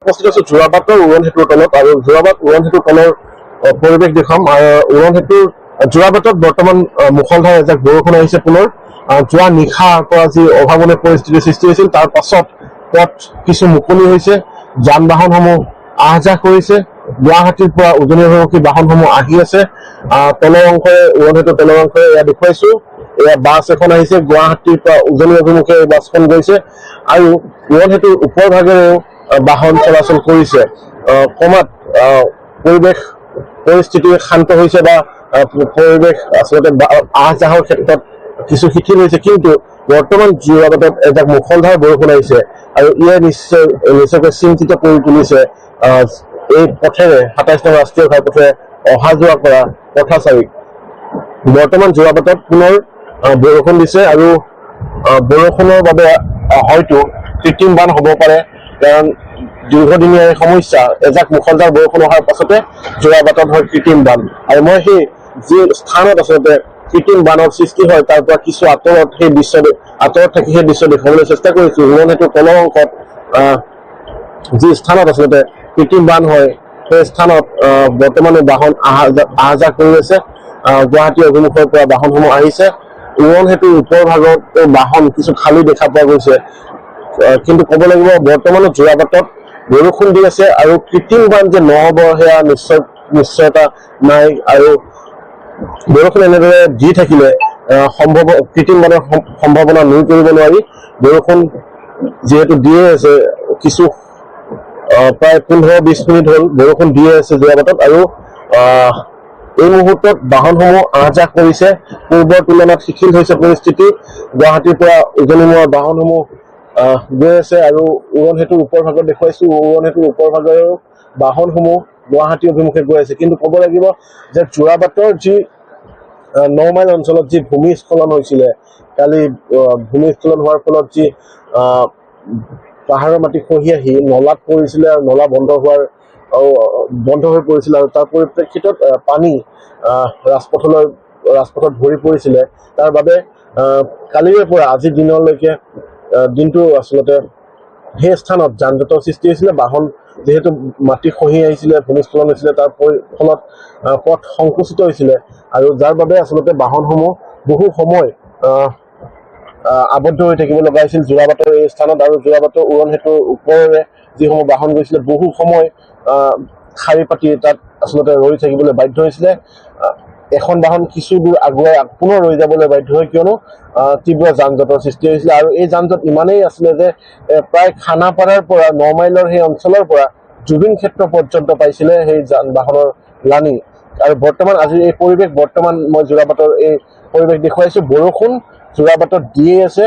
উপস্থিত আছো যোৰাবাটৰ উৰণ সেতুৰ তলত আৰু যোৰাবাট উৰণ সেতুৰ তলৰ পৰিৱেশ দেখাম। উৰণ সেতুৰ যোৰাবাটত বৰ্তমান মুষলধাৰ এজাক বৰষুণ আহিছে পুনৰ। যোৱা নিশাৰ পৰা যি অভাৱনীয় পৰিস্থিতিৰ সৃষ্টি হৈছিল তাৰ পাছত পথ কিছু মুকলি হৈছে, যান বাহনসমূহ আহ যাহ কৰিছে। গুৱাহাটীৰ পৰা উজনি অভিমুখী বাহনসমূহ আহি আছে। তলৰ অংশৰে উৰণ সেতুৰ তলৰ অংশৰে এয়া দেখুৱাইছো, এয়া বাছ এখন আহিছে, গুৱাহাটীৰ পৰা উজনি অভিমুখে এই বাছখন গৈছে আৰু উৰণ সেতুৰ ওপৰ ভাগেৰেও বাহন চলাচল কৰিছে। কমাত পৰিৱেশ পৰিস্থিতি শান্ত হৈছে বা পৰিৱেশ আচলতে আহ যাহৰ ক্ষেত্ৰত কিছু শিথিল হৈছে, কিন্তু বৰ্তমান যোৰাবাটত এজাক মুষলধাৰ বৰষুণ আহিছে আৰু ইয়ে নিশ্চয়কৈ চিন্তিত কৰি তুলিছে এই পথেৰে ২৭ নং ৰাষ্ট্ৰীয় ঘাইপথেৰে অহা যোৱা কৰা পথচাৰীক। বৰ্তমান যোৰাবাটত পুনৰ বৰষুণ দিছে আৰু বৰষুণৰ বাবে হয়তো কৃত্ৰিম বান হ'ব পাৰে, কাৰণ দীৰ্ঘদিনীয়া এই সমস্যা। এজাক মুষলধাৰ বৰষুণ অহাৰ পাছতে যোৰাবাটত হয় কৃত্ৰিম বান, আৰু মই সেই যি স্থানত আচলতে কৃত্ৰিম বানৰ সৃষ্টি হয় তাৰ পৰা কিছু আঁতৰত থাকি সেই দৃশ্য দেখুৱাবলৈ চেষ্টা কৰিছো। উৰণ সেতুৰ তলৰ অংশত যি স্থানত আচলতে কৃত্ৰিম বান হয় সেই স্থানত বৰ্তমানে বাহন আহ যাহ কৰি আছে। গুৱাহাটী অভিমুখৰ পৰা বাহনসমূহ আহিছে। উৰণ সেতুৰ ওপৰ ভাগত বাহন কিছু খালী দেখা পোৱা গৈছে, কিন্তু ক'ব লাগিব বৰ্তমানো যোৰাবাটত বৰষুণ দি আছে আৰু কৃত্ৰিম বান যে নহ'ব সেয়া নিশ্চয়তা নাই। আৰু বৰষুণ এনেদৰে দি থাকিলে কৃত্ৰিম বানৰ সম্ভাৱনা নুই কৰিব নোৱাৰি। বৰষুণ যিহেতু দিয়ে আছে, কিছু প্ৰায় ১৫-২০ মিনিট হ'ল বৰষুণ দিয়ে আছে যোৰাবাটত, আৰু এই মুহূৰ্তত বাহনসমূহ আহ যাহ কৰিছে। পূৰ্বৰ তুলনাত শিথিল হৈছে পৰিস্থিতি। গুৱাহাটীৰ পৰা উজনিমুৱা বাহনসমূহ গৈ আছে আৰু উৰণ সেতুৰ ওপৰ ভাগত দেখুৱাইছো, উৰণ সেতুৰ ওপৰ ভাগৰেও বাহনসমূহ গুৱাহাটী অভিমুখে গৈ আছে। কিন্তু ক'ব লাগিব যে যোৰাবাটৰ যি ৯ মাইল অঞ্চলত যি ভূমিস্খলন হৈছিলে কালি, ভূমিস্খলন হোৱাৰ ফলত যি পাহাৰৰ মাটি খহি আহি নলাত পৰিছিলে আৰু নলা বন্ধ হৈ পৰিছিলে, আৰু তাৰ পৰিপ্ৰেক্ষিতত পানী ৰাজপথত ভৰি পৰিছিলে। তাৰ বাবে কালিৰে পৰা আজিৰ দিনলৈকে দিনটো আচলতে সেই স্থানত যান জঁটৰ সৃষ্টি হৈছিলে। বাহন যিহেতু মাটি খহি আহিছিলে, ভূমিস্খলন হৈছিলে, তাৰ ফলত পথ সংকুচিত হৈছিলে, আৰু যাৰ বাবে আচলতে বাহনসমূহ বহু সময় আবদ্ধ হৈ থাকিব লগা হৈছিল যোৰাবাটৰ এই স্থানত। আৰু যোৰাবাটৰ উৰণ সেতুৰ ওপৰেৰে যিসমূহ বাহন গৈছিলে বহু সময় শাৰী পাতি তাত আচলতে ৰৈ থাকিবলৈ বাধ্য হৈছিলে। এখন বাহন কিছু দূৰ আগুৱাই পুনৰ ৰৈ যাবলৈ বাধ্য হয়, কিয়নো তীব্ৰ যান জঁটৰ সৃষ্টি হৈছিলে। আৰু এই যান জঁট ইমানেই আছিলে যে প্ৰায় খানাপাৰাৰ পৰা ৯ মাইলৰ সেই অঞ্চলৰ পৰা জুবিন ক্ষেত্ৰ পৰ্যন্ত পাইছিলে সেই যান বাহনৰ লানি। আৰু বৰ্তমান আজিৰ এই পৰিৱেশ, বৰ্তমান মই যোৰাবাটৰ এই পৰিৱেশ দেখুৱাইছো। বৰষুণ যোৰাবাটত দিয়ে আছে।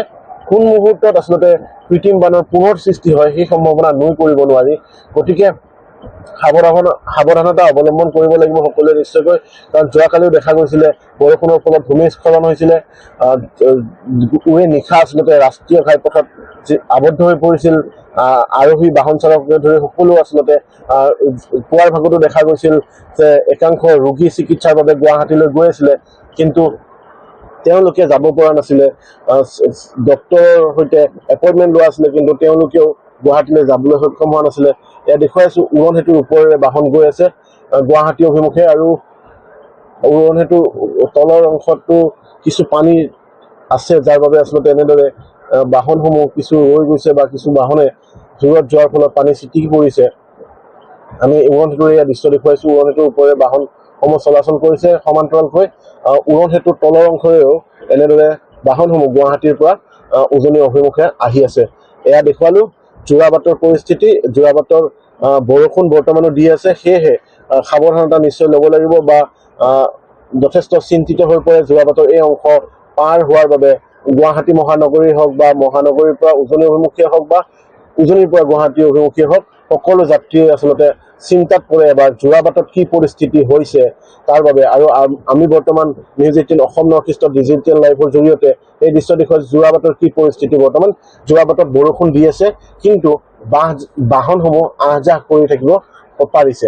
কোন মুহূৰ্তত আচলতে কৃত্ৰিম বানৰ পুনৰ সৃষ্টি হয় সেই সম্ভাৱনা নুই কৰিব নোৱাৰি। গতিকে সাৱধানতা অৱলম্বন কৰিব লাগিব সকলোৱে নিশ্চয়কৈ, কাৰণ যোৱাকালিও দেখা গৈছিলে বৰষুণৰ ফলত ভূমিস্খলন হৈছিলে। নিশা আচলতে ৰাষ্ট্ৰীয় ঘাইপথত আবদ্ধ হৈ পৰিছিল আৰোহী বাহন চালককে ধৰি সকলো। আচলতে পুৱাৰ ভাগতো দেখা গৈছিল যে একাংশ ৰোগী চিকিৎসাৰ বাবে গুৱাহাটীলৈ গৈ আছিলে, কিন্তু তেওঁলোকে যাব পৰা নাছিলে। ডক্তৰৰ সৈতে এপইণ্টমেণ্ট লোৱা আছিলে, কিন্তু তেওঁলোকেও গুৱাহাটীলৈ যাবলৈ সক্ষম হোৱা নাছিলে। এয়া দেখুৱাইছো উৰণ সেতুৰ ওপৰেৰে বাহন গৈ আছে গুৱাহাটী অভিমুখে, আৰু উৰণ সেতুৰ তলৰ অংশতো কিছু পানী আছে, যাৰ বাবে আচলতে এনেদৰে বাহনসমূহ কিছু ৰৈ গৈছে বা কিছু বাহনে জোৰত যোৱাৰ ফলত পানী ছিটিকি পৰিছে। আমি উৰণ সেতুৰ এয়া দৃশ্য দেখুৱাইছো। উৰণ সেতুৰ ওপৰেৰে বাহনসমূহ চলাচল কৰিছে সমান্তৰালকৈ। উৰণ সেতুৰ তলৰ অংশৰেও এনেদৰে বাহনসমূহ গুৱাহাটীৰ পৰা উজনি অভিমুখে আহি আছে। এয়া দেখুৱালো যোৰাবাটৰ পৰিস্থিতি। যোৰাবাটৰ বৰষুণ বৰ্তমানো দি আছে, সেয়েহে সাৱধানতা নিশ্চয় ল'ব লাগিব বা যথেষ্ট চিন্তিত হৈ পৰে যোৰাবাটৰ এই অংশ পাৰ হোৱাৰ বাবে। গুৱাহাটী মহানগৰী হওক বা মহানগৰীৰ পৰা উজনি অভিমুখীয়ে হওক বা উজনিৰ পৰা গুৱাহাটী অভিমুখীয়ে হওক, সকলো যাত্ৰীয়ে আচলতে চিন্তাত পৰে বা যোৰাবাটত কি পৰিস্থিতি হৈছে তাৰ বাবে। আৰু আমি বৰ্তমান নিউজ ১৮ অসম নৰ্থ ইষ্টৰ ডিজিটেল লাইভৰ জৰিয়তে এই দৃশ্য দেখুৱাইছো যোৰাবাটৰ কি পৰিস্থিতি। বৰ্তমান যোৰাবাটত বৰষুণ দি আছে, কিন্তু বাহনসমূহ আহ যাহ কৰি থাকিব পাৰিছে।